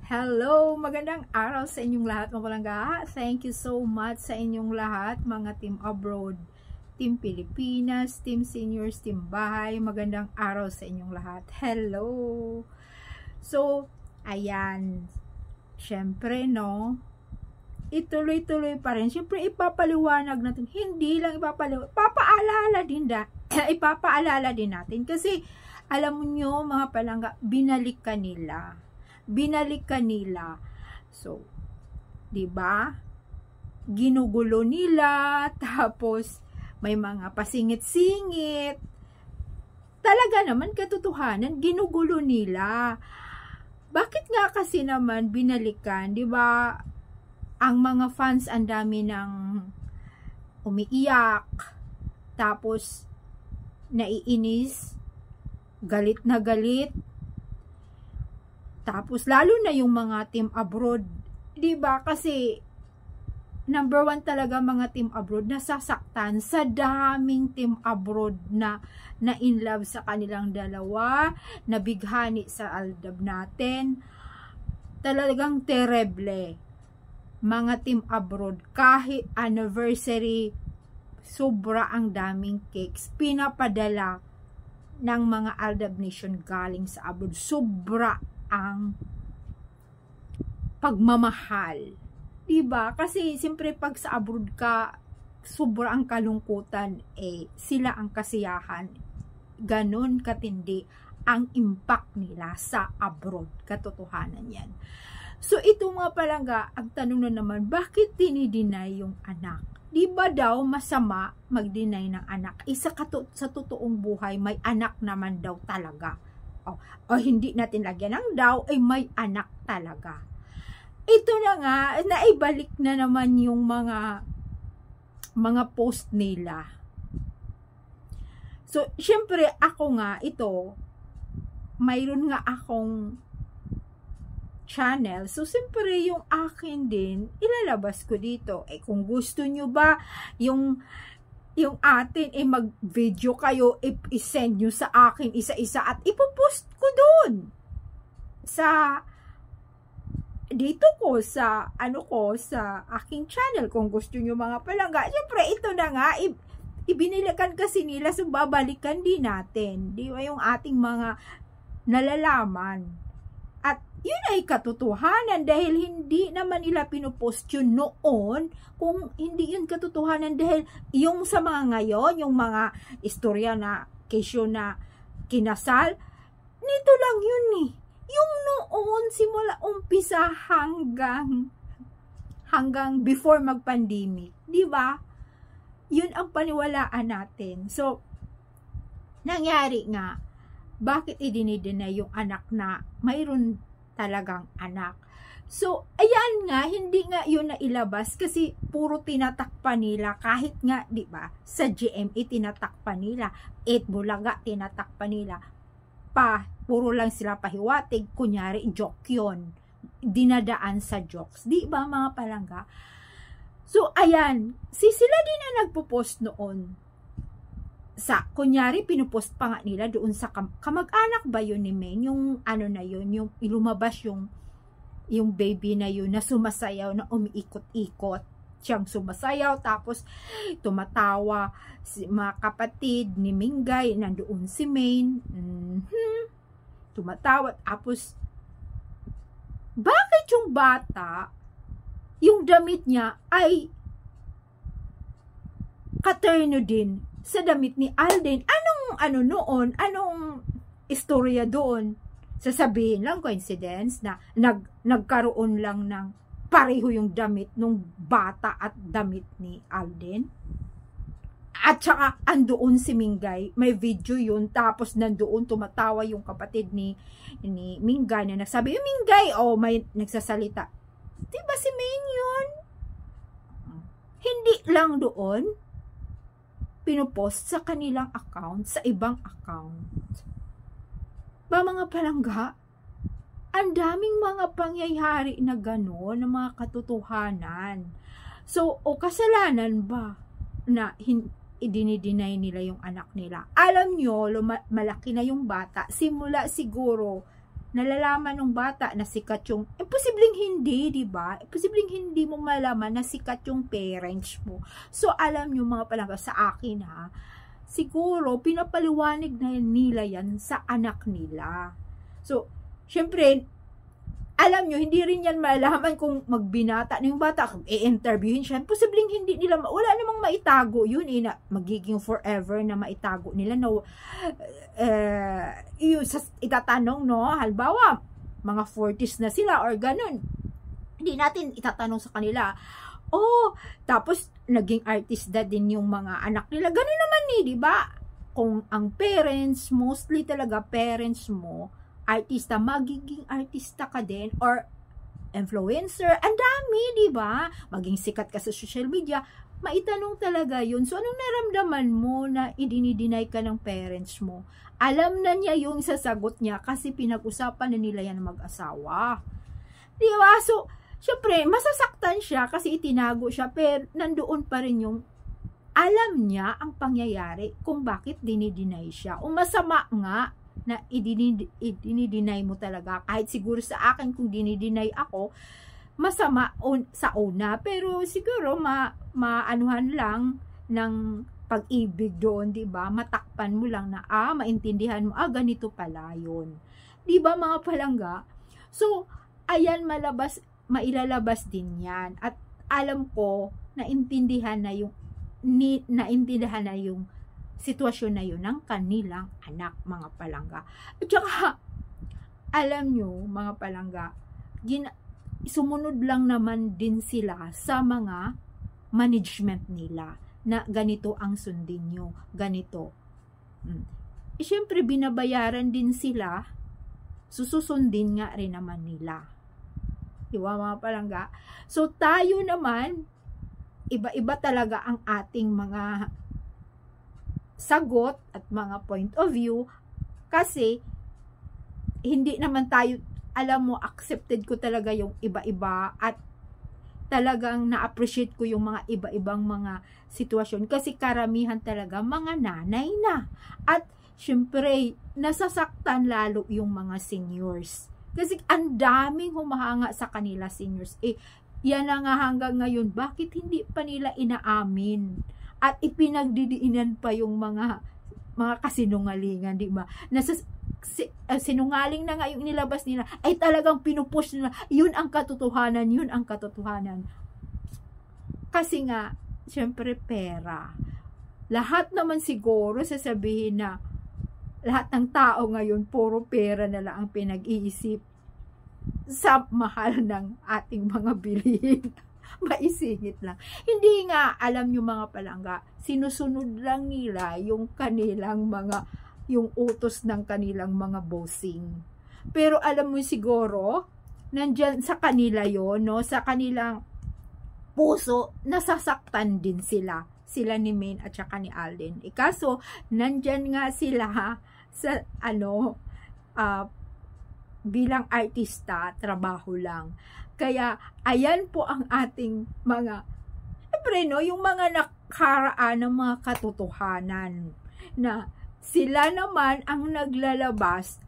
Hello! Magandang araw sa inyong lahat mga palangga. Thank you so much sa inyong lahat, mga team abroad, team Pilipinas, team seniors, team bahay. Magandang araw sa inyong lahat. Hello! So, ayan. Syempre, no? Ituloy-tuloy pa rin. Syempre, ipapaliwanag natin. Hindi lang ipapaliwanag. Ipapaalala din natin. Kasi, alam nyo, mga palangga, binalik kanila. So, 'di ba? Ginugulo nila, tapos may mga pasingit-singit. Talaga naman katotohanan, ginugulo nila. Bakit nga kasi naman binalikan, 'di ba? Ang mga fans ang dami ng umiiyak, tapos naiinis, galit na galit. Tapos, lalo na yung mga team abroad, diba? Kasi, number one talaga mga team abroad, nasasaktan sa daming team abroad na in love sa kanilang dalawa, nabighani sa aldab natin. Talagang terrible. Mga team abroad, kahit anniversary, sobra ang daming cakes, pinapadala ng mga aldab nation galing sa abroad. Sobra ang pagmamahal, diba? Kasi siyempre pag sa abroad ka, sobra ang kalungkutan, sila ang kasiyahan. Ganon katindi ang impact nila sa abroad. Katotohanan yan. So ito mga palangga, ang tanong na naman, bakit dinideny yung anak? Diba daw masama mag-deny ng anak? Sa totoong buhay, may anak naman daw talaga. O hindi natin lagyan ng daw, may anak talaga. Ito na nga, naibalik na naman yung mga post nila. So, syempre, ako nga, mayroon nga akong channel. So, syempre, yung akin din, ilalabas ko dito. Kung gusto nyo ba, yung atin, mag-video kayo, i-send nyo sa akin isa-isa at ipopost ko doon dito ko sa aking channel kung gusto nyo mga palangga. Siyempre, ito na nga, ibinilikan kasi nila, so babalikan din natin. Di ba yung ating mga nalalaman? At yun ay katotohanan dahil hindi naman nila pinupost yun noon kung hindi yun katotohanan dahil yung sa mga ngayon, yung mga istorya na kesyo na kinasal, nito lang yun Yung noon, simula umpisa hanggang before mag-pandemic. Diba? Yun ang paniwalaan natin. So, nangyari nga, bakit idinideny yung anak na mayroon talagang anak? So, ayan nga, hindi nga yun na ilabas kasi puro tinatakpan nila kahit nga, di ba, sa GMA tinatakpan nila, 8 Bulaga tinatakpan nila, puro lang sila pahiwatig, kunyari joke yun, dinadaan sa jokes, di ba mga palangga? So, ayan, sila din na nagpo-post noon, kunyari, pinupost pa nga nila doon sa kamag-anak ba yun ni Men? Yung na yun, yung ilumabas yung baby na yun na sumasayaw, na umiikot-ikot. Siyang sumasayaw, tapos tumatawa mga kapatid ni Mingay, nandoon si Men. Tumatawa, tapos bakit yung bata, yung damit niya ay katerno din sa damit ni Alden? Anong istorya doon? Sasabihin lang, coincidence na nagkaroon lang ng pareho yung damit nung bata at damit ni Alden? At saka andoon si Mingay, may video yun, tapos nandoon tumatawa yung kapatid ni Mingay na nagsabi, Mingay, may nagsasalita. Diba si Main yun? Hindi lang doon pinupost sa kanilang account, sa ibang account. Ba mga palangga, ang daming mga pangyayari na gano'n, na mga katotohanan. So, kasalanan ba na idinideny nila yung anak nila? Alam nyo, malaki na yung bata, simula siguro nalalaman ng bata na sikat yung, posibleng hindi, di ba? Posibleng hindi mo malaman na sikat yung parents mo. So, alam nyo mga palangga, sa akin ha, siguro, pinapaliwanag na nila yan sa anak nila. So, syempre, alam nyo, hindi rin yan malaman kung magbinata na yung bata, kung i-interviewin siya, posibleng hindi nila, wala namang maitago yun, na magiging forever na maitago nila, no, itatanong, no, halimbawa, mga 40s na sila, or ganun, hindi natin itatanong sa kanila, tapos, naging artista din yung mga anak nila, ganun naman di ba? Kung ang parents, mostly talaga parents mo, artista, magiging artista ka din, or influencer, ang dami, di ba? Maging sikat ka sa social media, maitanong talaga yun. So, anong naramdaman mo na idinideny ka ng parents mo? Alam na niya yung sasagot niya kasi pinag-usapan na nila yan mag-asawa. Di ba? So, syempre, masasaktan siya kasi itinago siya, pero nandoon pa rin yung alam niya ang pangyayari kung bakit dinideny siya. O masama nga, na idinideny mo talaga. Kahit siguro sa akin kung dinideny ako, masama sa una. Pero siguro maanuhan lang ng pag-ibig doon, di ba? Matakpan mo lang na, maintindihan mo, ganito pala yun. Di ba mga palangga? So, ayan, mailalabas din yan. At alam ko, naintindihan na yung sitwasyon na yun ng kanilang anak, mga palangga. At saka, alam nyo, mga palangga, sumunod lang naman din sila sa mga management nila na ganito ang sundin nyo, ganito. Siyempre, binabayaran din sila, susundin nga rin naman nila. Diba, mga palangga? So, tayo naman, iba-iba talaga ang ating mga sagot at mga point of view kasi hindi naman tayo, alam mo, accepted ko talaga yung iba-iba at talagang na-appreciate ko yung mga iba-ibang mga sitwasyon kasi karamihan talaga mga nanay na at syempre nasasaktan lalo yung mga seniors kasi ang daming humahanga sa kanila seniors. Yan na nga hanggang ngayon, bakit hindi pa nila inaamin at ipinagdidiinan pa yung mga kasinungalingan, di ba? Sinungaling na nga yung nilabas nila, ay talagang pinupush nila, yun ang katotohanan, yun ang katotohanan. Kasi nga, syempre pera. Lahat naman siguro sasabihin na lahat ng tao ngayon, puro pera na lang ang pinag-iisip sa mahal ng ating mga bilihin. Maisingit lang. Hindi nga, alam nyo mga palangga, sinusunod lang nila yung kanilang yung utos ng kanilang mga bossing. Pero alam mo siguro, nandyan sa kanila yon, no? Sa kanilang puso, nasasaktan din sila. Sila ni Maine at saka ni Alden. Kaso, nandyan nga sila sa, bilang artista, trabaho lang. Kaya, ayan po ang ating mga, siyempre, no, yung mga nakaraan ng mga katotohanan na sila naman ang naglalabas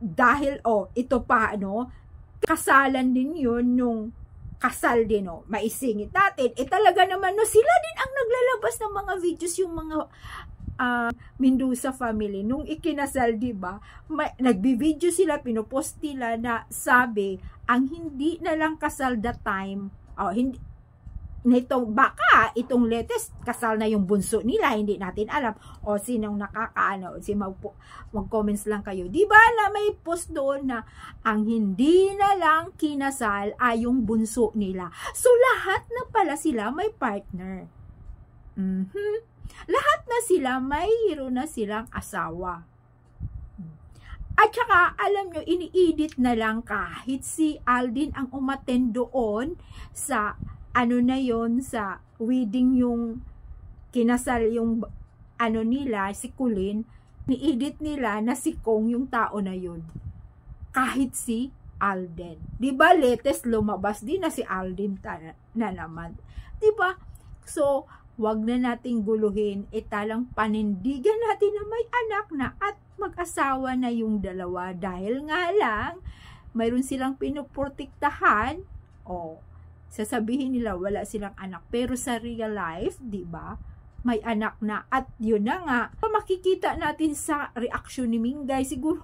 dahil ito pa, kasalan din yun nung kasal din, maisingit natin. Talaga naman, sila din ang naglalabas ng mga videos, yung mga Mendoza family, nung ikinasal, diba, nagbi-video sila, pinupost nila na sabi, ang hindi na lang kasal that time, hindi, baka itong latest, kasal na yung bunso nila, hindi natin alam, sinong nakakaano, mag-comments lang kayo, diba, na may post doon na, ang hindi na lang kinasal ay yung bunso nila. So, lahat na pala sila may partner. Lahat na sila, mayroon na silang asawa. At saka, alam nyo, ini-edit na lang kahit si Alden ang umattend doon sa, sa wedding yung kinasal yung, nila, si Kulin, ni-edit nila na si Kong yung tao na yun. Kahit si Alden. Diba, latest lumabas din na si Alden na naman. Diba? So, wag na nating guluhin, italang panindigan natin na may anak na at mag-asawa na yung dalawa dahil nga lang mayroon silang pinuprotektahan. Sasabihin nila wala silang anak, pero sa real life, di ba, may anak na. At yun na nga, makikita natin sa reaksyon ni Mingay, siguro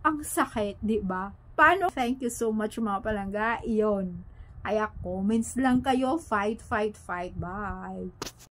ang sakit, di ba? Paano? Thank you so much mga palangga. Iyon, kaya comments lang kayo, fight, fight, fight. Bye.